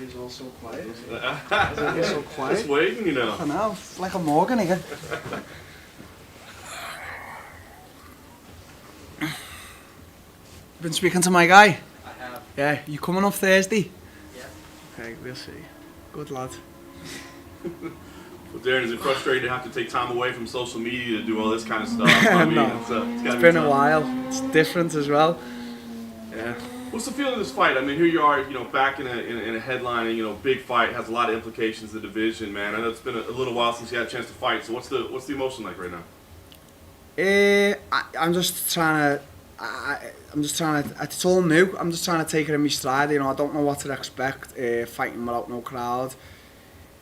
He's all so quiet. He's so quiet. Just waiting, you know. I know, it's like a Morgan again. Been speaking to my guy? I have. Yeah, you coming up Thursday? Yeah. Okay, we'll see. Good lad. Well, Darren, is it frustrating to have to take time away from social media to do all this kind of stuff? I mean, No, it's been a while. It's different as well. Yeah. What's the feeling of this fight? I mean, here you are, you know, back in a headlining, you know, big fight, has a lot of implications in the division, man. I know it's been a little while since you had a chance to fight. So what's the emotion like right now? I'm just trying to. It's all new. I'm just trying to take it in my stride. You know, I don't know what to expect. Fighting without no crowd.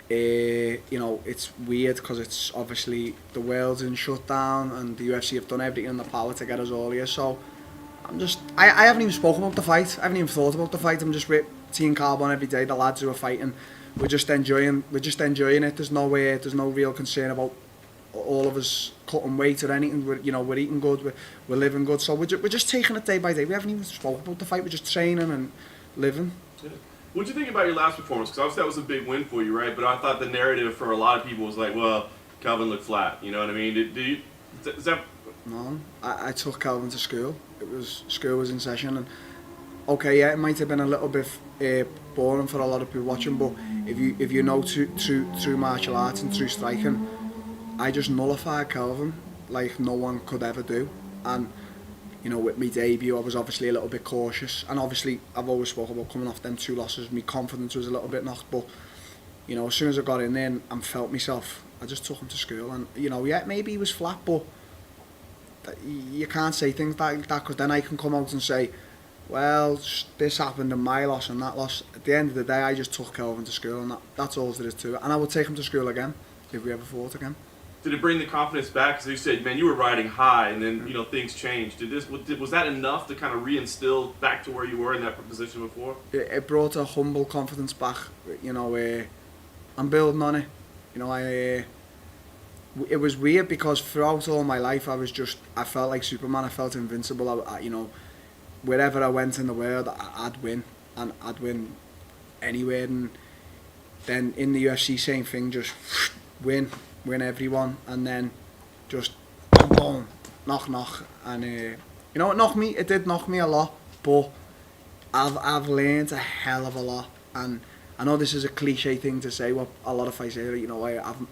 You know, it's weird because it's obviously the world's in shutdown and the UFC have done everything in their power to get us all here. So I haven't even spoken about the fight. I haven't even thought about the fight. I'm just with Team Carbon every day. The lads who are fighting, we're just enjoying it. There's no real concern about all of us cutting weight or anything. We're eating good. We're living good. So we're just taking it day by day. We haven't even spoken about the fight. We're just training and living. Yeah. What did you think about your last performance? Because obviously that was a big win for you, right? But I thought the narrative for a lot of people was like, well, Calvin looked flat. You know what I mean? Is that? No, I took Calvin to school. School was in session, and okay, yeah, it might have been a little bit boring for a lot of people watching, but if you know through martial arts and through striking, I just nullified Calvin like no one could ever do. And you know, with my debut, I was obviously a little bit cautious, and obviously I've always spoken about coming off them 2 losses. My confidence was a little bit knocked, but you know, as soon as I got in there and felt myself, I just took him to school. And you know, yeah, maybe he was flat, but you can't say things like that, because then I can come out and say, well, this happened in my loss and that loss. At the end of the day, I just took Calvin to school, and that's all there is to it. And I would take him to school again if we ever fought again. Did it bring the confidence back? Because you said, man, you were riding high, and then you know things changed. Was that enough to kind of reinstill back to where you were in that position before? It brought a humble confidence back. You know, I'm building on it. You know, it was weird because throughout all my life I felt like Superman. I felt invincible. You know, wherever I went in the world, I'd win, and I'd win anywhere. And then in the UFC, same thing, just win everyone, and then just boom, knock, and you know, it did knock me a lot, but I've learned a hell of a lot. And I know this is a cliche thing to say, what a lot of fighters say, you know,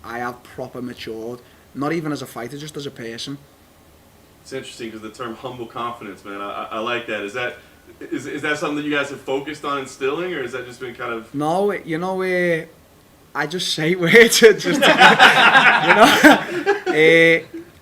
I have proper matured, not even as a fighter, just as a person. It's interesting because the term humble confidence, man, I like that. Is that something that you guys have focused on instilling, or has that just been kind of? No, you know, I just say words, just you know.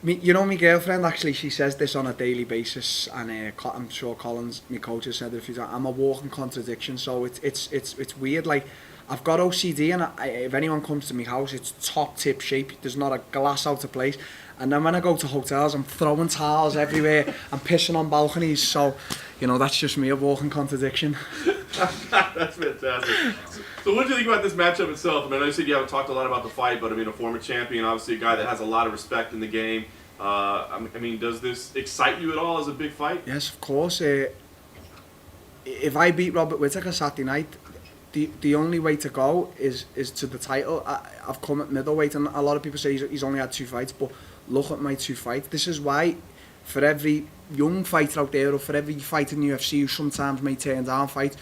You know, my girlfriend actually, she says this on a daily basis, and I'm sure Collins, my coach, has said it a few times. I'm a walking contradiction, so it's weird. Like, I've got OCD, and if anyone comes to my house, it's top tip shape. There's not a glass out of place. And then when I go to hotels, I'm throwing towels everywhere. I'm pissing on balconies. So, you know, that's just me, a walking contradiction. That's fantastic. So what do you think about this matchup itself? I mean, I know you said you haven't talked a lot about the fight, but I mean, a former champion, obviously a guy that has a lot of respect in the game. I mean, does this excite you at all as a big fight? Yes, of course. If I beat Robert Whittaker Saturday night, the only way to go is to the title. I've come at middleweight, and a lot of people say he's only had 2 fights, but look at my 2 fights. This is why, for every young fighter out there, or for every fighter in the UFC who sometimes may turn down fight,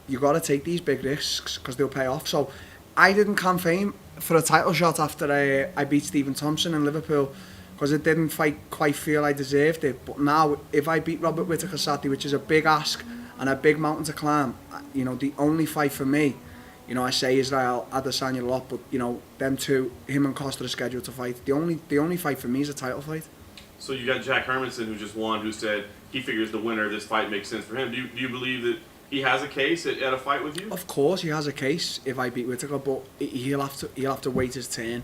you got to take these big risks because they'll pay off. So I didn't campaign for a title shot after I beat Stephen Thompson in Liverpool, because it didn't quite feel I deserved it. But now, if I beat Robert Whittaker Saturday, which is a big ask and a big mountain to climb, you know, the only fight for me, you know, I say Israel Adesanya a lot, but you know, them two, him and Costa, are scheduled to fight. The only fight for me is a title fight. So you got Jack Hermanson, who just won, who said he figures the winner of this fight makes sense for him. Do you believe that he has a case at a fight with you? Of course, he has a case if I beat Whittaker, but he'll have to wait his turn.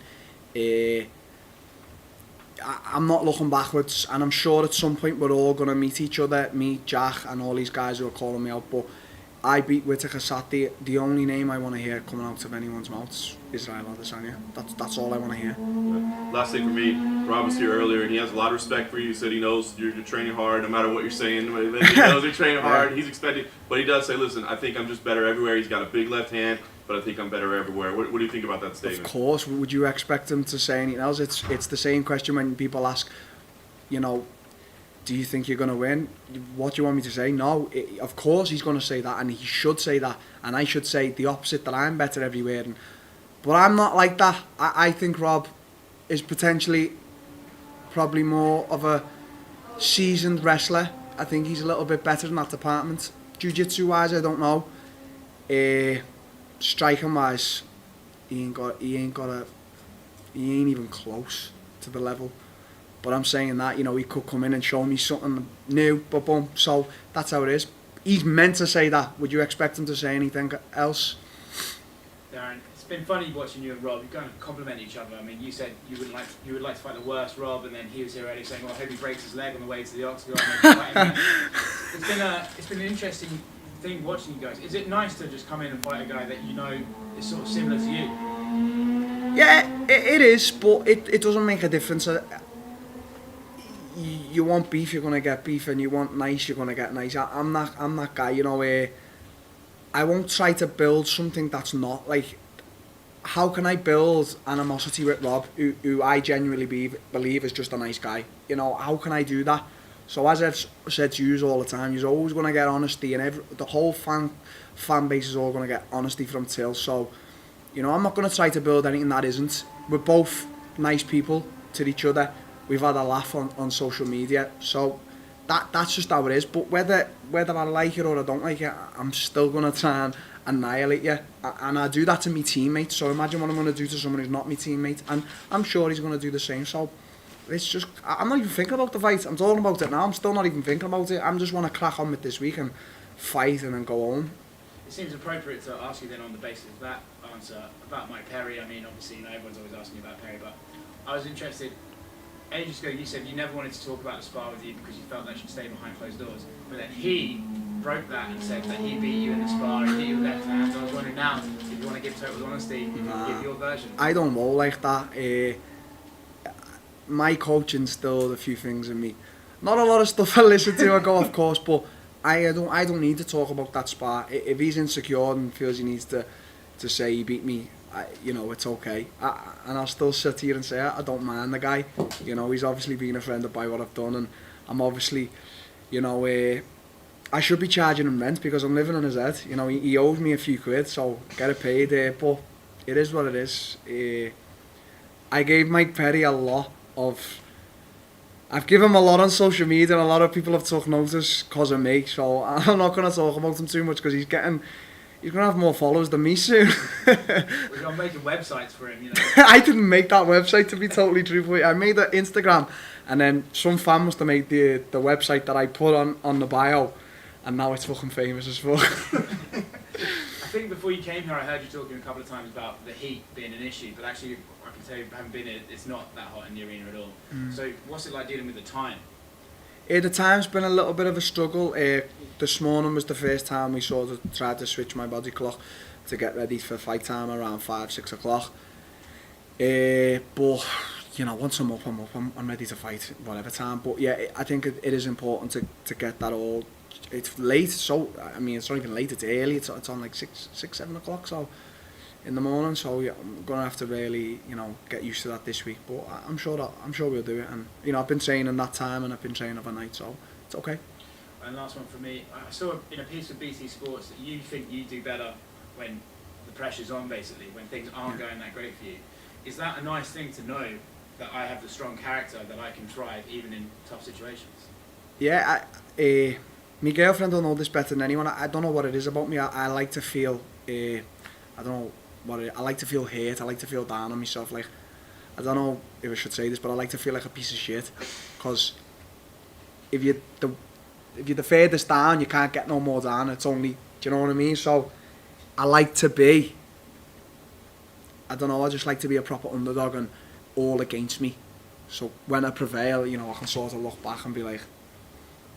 I'm not looking backwards, and I'm sure at some point we're all going to meet each other, me, Jack, and all these guys who are calling me out. But I beat Whittaker Saturday. The only name I want to hear coming out of anyone's mouths is Israel Adesanya. That's all I want to hear. Last thing for me, Rob was here earlier, and he has a lot of respect for you. He said he knows you're training hard, no matter what you're saying. He knows you're training hard. He's expecting, but he does say, "Listen, I think I'm just better everywhere." He's got a big left hand, but I think I'm better everywhere. What do you think about that statement? Of course, would you expect him to say anything else? It's the same question when people ask, you know, do you think you're going to win? What do you want me to say? No, of course he's going to say that, and he should say that, and I should say the opposite, that I'm better everywhere. But I'm not like that. I think Rob is potentially probably more of a seasoned wrestler. I think he's a little bit better in that department. Jiu-jitsu wise, I don't know. Striking wise, he ain't even close to the level. But I'm saying that, you know, he could come in and show me something new, but boom. So that's how it is. He's meant to say that. Would you expect him to say anything else? Darren, it's been funny watching you and Rob. You kind of compliment each other. I mean, you said you would like to fight the worst Rob, and then he was here already saying, "Well, I hope he breaks his leg on the way to the octagon." It's been an interesting thing watching you guys. Is it nice to just come in and fight a guy that you know is sort of similar to you? Yeah, it is, but it doesn't make a difference. You want beef, you're gonna get beef, and you want nice, you're gonna get nice. I'm that guy, you know. I won't try to build something that's not. Like, how can I build animosity with Rob, who I genuinely believe is just a nice guy? You know, how can I do that? So as I've said to you all the time, you're always gonna get honesty, and the whole fan base is all gonna get honesty from Till. So, you know, I'm not gonna try to build anything that isn't. We're both nice people to each other. We've had a laugh on social media, so that's just how it is. But whether I like it or I don't like it, I'm still gonna try and annihilate you, and I do that to my teammates. So imagine what I'm gonna do to someone who's not my teammate, and I'm sure he's gonna do the same. So it's just, I'm not even thinking about the fight. I'm talking about it now. I'm still not even thinking about it. I'm just want to crack on with this week and fight and then go home. It seems appropriate to ask you then on the basis of that answer about Mike Perry. I mean, obviously, you know, everyone's always asking you about Perry, but I was interested. Ages ago, you said you never wanted to talk about the spar with you because you felt that should stay behind closed doors. But then he broke that and said that he beat you in the spar, he beat you with left hand. I was wondering now, if you want to give total honesty, you can give your version. I don't roll like that. My coaching instilled a few things in me. Not a lot of stuff I listen to, I go off course, but I don't need to talk about that spar. If he's insecure and feels he needs to say he beat me, you know, it's okay. And I'll still sit here and say I don't mind the guy. You know, he's obviously been offended by what I've done, and I'm obviously, you know, I should be charging him rent because I'm living on his head. You know, he owes me a few quid, so get it paid. But it is what it is. I gave Mike Perry a lot of... I've given him a lot on social media, and a lot of people have took notice because of me, so I'm not going to talk about him too much because he's going to have more followers than me soon. We're going to make websites for him, you know. I didn't make that website, to be totally truthful. I made an Instagram, and then some fan must have made the website that I put on the bio, and now it's fucking famous as fuck. I think before you came here, I heard you talking a couple of times about the heat being an issue, but actually, I can tell you, having been here, it's not that hot in the arena at all. So what's it like dealing with the time? The time's been a little bit of a struggle. This morning was the first time we sort of tried to switch my body clock to get ready for fight time around 5-6 o'clock. But, you know, once I'm up, I'm ready to fight whatever time. But yeah, I think it is important to get that all. It's late, so, I mean, it's not even late, it's early. It's on like 6-7 o'clock, so in the morning. So yeah, I'm gonna have to really, you know, get used to that this week. But I'm sure we'll do it. And you know, I've been training that time, and I've been training overnight, so it's okay. And last one for me, I saw in a piece of BT Sports that you think you do better when the pressure's on, basically, when things aren't going that great for you. Is that a nice thing to know, that I have the strong character that I can thrive even in tough situations? Yeah, my girlfriend will know this better than anyone. I don't know what it is about me. I like to feel, I don't know what it is. I like to feel hate. I like to feel down on myself. Like, I don't know if I should say this, but I like to feel like a piece of shit. Because if you're the furthest down, you can't get no more down. It's only, do you know what I mean? So I like to be, I don't know, I just like to be a proper underdog and all against me. So when I prevail, you know, I can sort of look back and be like,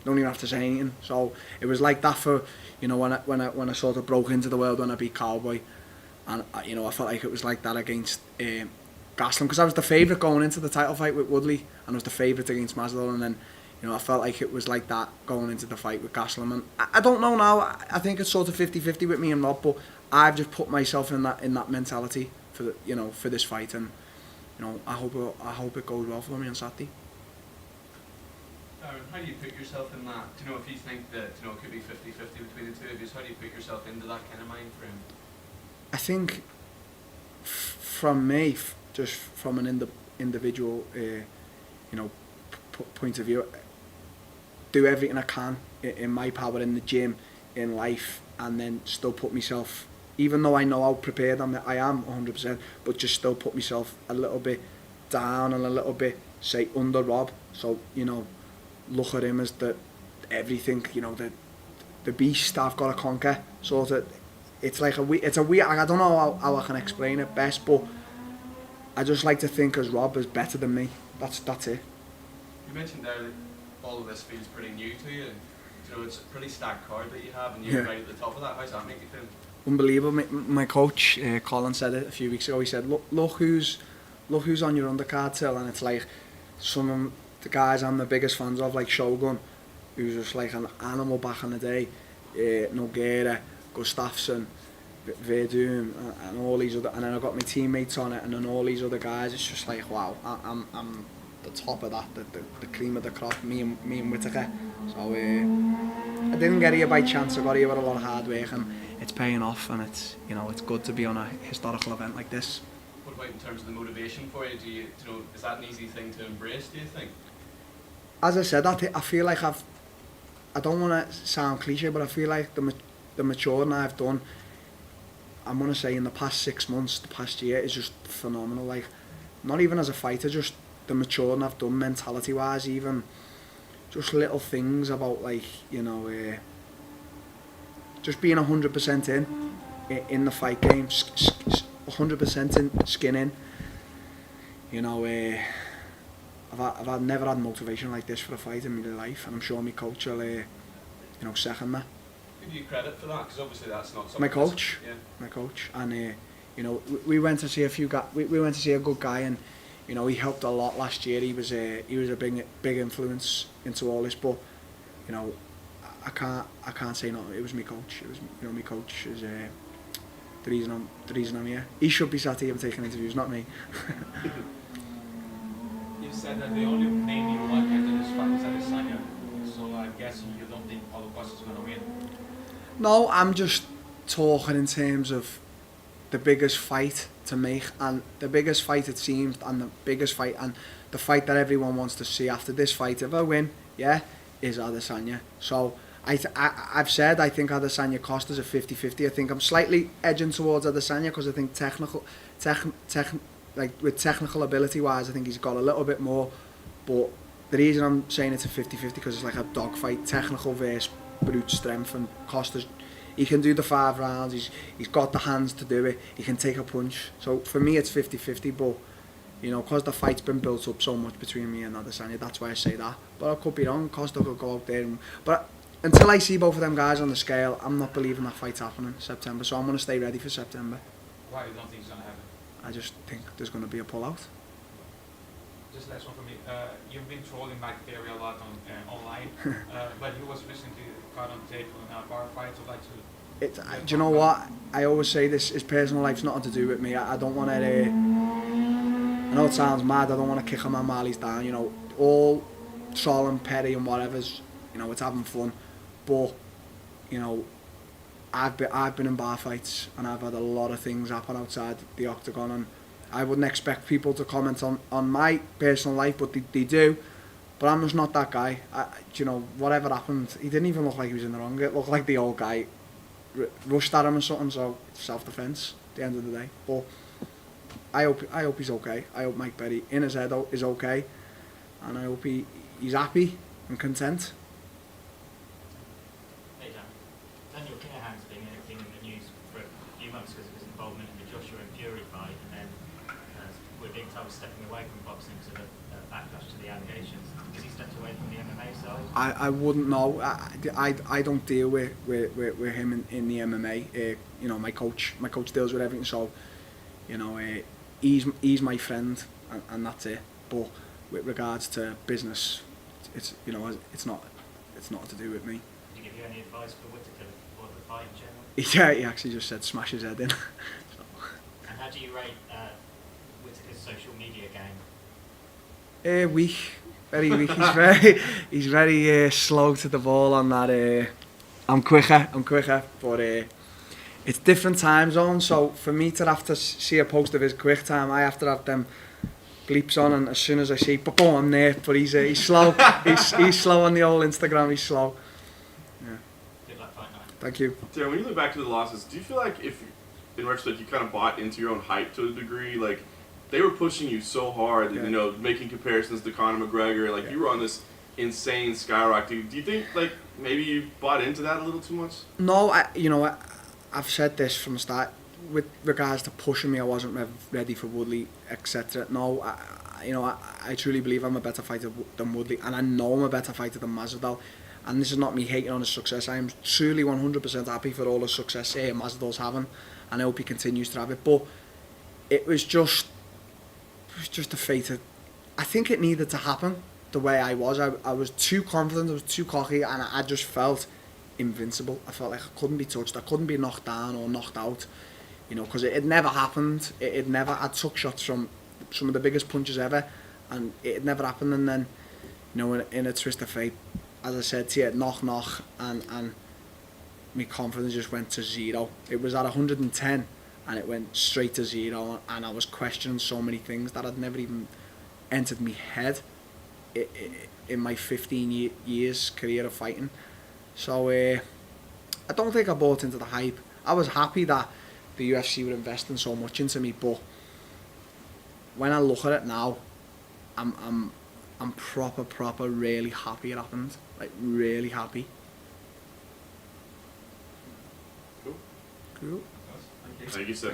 don't even have to say anything. So it was like that for, you know, when I sort of broke into the world when I beat Cowboy, and you know, I felt like it was like that against Gaslam, because I was the favourite going into the title fight with Woodley, and I was the favourite against Masvidal, and then, you know, I felt like it was like that going into the fight with Gaslam. And I don't know now, I think it's sort of 50-50 with me and Rob, but I've just put myself in that mentality for the, you know, for this fight, and you know, I hope it goes well for me on Saturday. Darren, how do you put yourself in that? Do you know, if you think that, you know, it could be 50-50 between the two of you, how do you put yourself into that kind of mind frame? I think from me, just from an individual, you know, point of view, do everything I can in my power in the gym, in life, and then still put myself, even though I know how prepared I am 100%, but just still put myself a little bit down and a little bit, say, under Rob. So, you know, look at him as everything, you know, the beast I've got to conquer. Sort of, it's like it's a weird, I don't know how I can explain it best, but I just like to think as Rob is better than me. That's it. You mentioned there that all of this feels pretty new to you. You know, it's a pretty stacked card that you have, and you're right at the top of that. How's that make you feel? Unbelievable. My coach, Colin, said it a few weeks ago. He said, look who's on your undercard till, and it's like some of the guys I'm the biggest fans of, like Shogun, who's just like an animal back in the day, Nogueira, Gustafsson, Verdum, and all these other, and then I've got my teammates on it, and then all these other guys. It's just like, wow, I'm the top of that, the cream of the crop, me and Whittaker. So I didn't get here by chance. I got here with a lot of hard work, and it's paying off, and it's, you know, it's good to be on a historical event like this. What about in terms of the motivation for you? Do you know, is that an easy thing to embrace, do you think? As I said, I feel like I don't want to sound cliche, but I feel like the maturing I've done, I'm going to say in the past 6 months, the past year, is just phenomenal. Like, not even as a fighter, just the maturing I've done mentality wise, even just little things about, like, you know, just being 100% in the fight game, 100% in, skin in. You know, I've never had motivation like this for a fight in my life, and I'm sure my coach will, you know, second that. Who do you credit for that? Because obviously that's not something. My coach. Yeah. My coach, and you know, we went to see a few guys. We went to see a good guy, and you know, he helped a lot last year. He was a big influence into all this, but you know, I can't say no. It was my coach. It was, you know, my coach is the reason I'm here. He should be sat here taking interviews, not me. You said that the only name you want after this fight is Adesanya, so I'm guessing you don't think Paulo Costa's going to win. No, I'm just talking in terms of the biggest fight to make, and the biggest fight it seems, and the biggest fight, and the fight that everyone wants to see after this fight, if I win, yeah, is Adesanya. So I've said I think Adesanya Costa's a 50-50. I think I'm slightly edging towards Adesanya because I think like with technical ability wise, I think he's got a little bit more. But the reason I'm saying it's a 50-50 because it's like a dogfight, technical versus brute strength, and Costa's, he can do the 5 rounds, he's got the hands to do it, he can take a punch. So for me it's 50-50, but you know, because the fight's been built up so much between me and Adesanya, that's why I say that. But I could be wrong, Costa could go out there, but until I see both of them guys on the scale, I'm not believing that fight's happening in September, so I'm going to stay ready for September. Why you don't think it's going to happen? I just think there's going to be a pull-out. Just last one for me. You've been trolling Mike Perry a lot online, but he was recently caught on tape on a bar fight. So like to. Do you know what? I always say this: his personal life's nothing to do with me. I don't want to. I know it sounds mad. I don't want to kick a man while he's down. You know, all trolling Perry and whatever's. You know, it's having fun, but you know, I've been in bar fights and I've had a lot of things happen outside the octagon, and I wouldn't expect people to comment on my personal life, but they do. But I'm just not that guy. You know, whatever happened, he didn't even look like he was in the wrong. It looked like the old guy rushed at him or something, so self-defense at the end of the day. But I hope he's okay. I hope Mike Perry in his head is okay, and I hope he's happy and content. Hey Dan, Daniel Cahahan's been in the news for a few months because of his involvement in the Joshua and Fury fight, and then were being told was stepping away from boxing because of the backlash to the allegations. Has he stepped away from the MMA side? I wouldn't know. I don't deal with him in the MMA. You know, my coach deals with everything. So, you know, he's my friend, and that's it. But with regards to business, it's, you know, it's not to do with me. Did he give you any advice for Whittaker or the fight in general? Yeah, he actually just said smash his head in. So. And how do you rate Whittaker's social media game? Weak, very weak. He's very slow to the ball on that. I'm quicker, but it's different time zones. So for me to have to see a post of his quick time, I have to have them bleeps on, and as soon as I see, boom, I'm there. But he's slow. he's slow on the old Instagram. He's slow. Yeah. Good luck fight night. Thank you. Darren, when you look back to the losses, do you feel like if, in retrospect, you kind of bought into your own hype to a degree? Like, they were pushing you so hard, Yeah. you know, making comparisons to Conor McGregor. Like, you were on this insane skyrocket. Do you think, like, maybe you bought into that a little too much? No, I've said this from the start. With regards to pushing me, I wasn't ready for Woodley, etc. No, I truly believe I'm a better fighter than Woodley, and I know I'm a better fighter than Masvidal. And this is not me hating on his success. I am truly 100% happy for all the success Masvidal's having, and I hope he continues to have it. But it was just a fate. I think it needed to happen the way I was. I was too confident, I was too cocky, and I just felt invincible. I felt like I couldn't be touched, I couldn't be knocked down or knocked out. You know, because it had never happened. It never. I took shots from some of the biggest punches ever, and it had never happened. And then, you know, in a twist of fate, as I said to you, knock, and my confidence just went to zero. It was at 110, and it went straight to zero, and I was questioning so many things that had never even entered my head in my 15 years career of fighting. So I don't think I bought into the hype. I was happy that the UFC were investing so much into me, but when I look at it now, I'm proper really happy it happened. Like, really happy. Cool. Cool. Thank you, sir.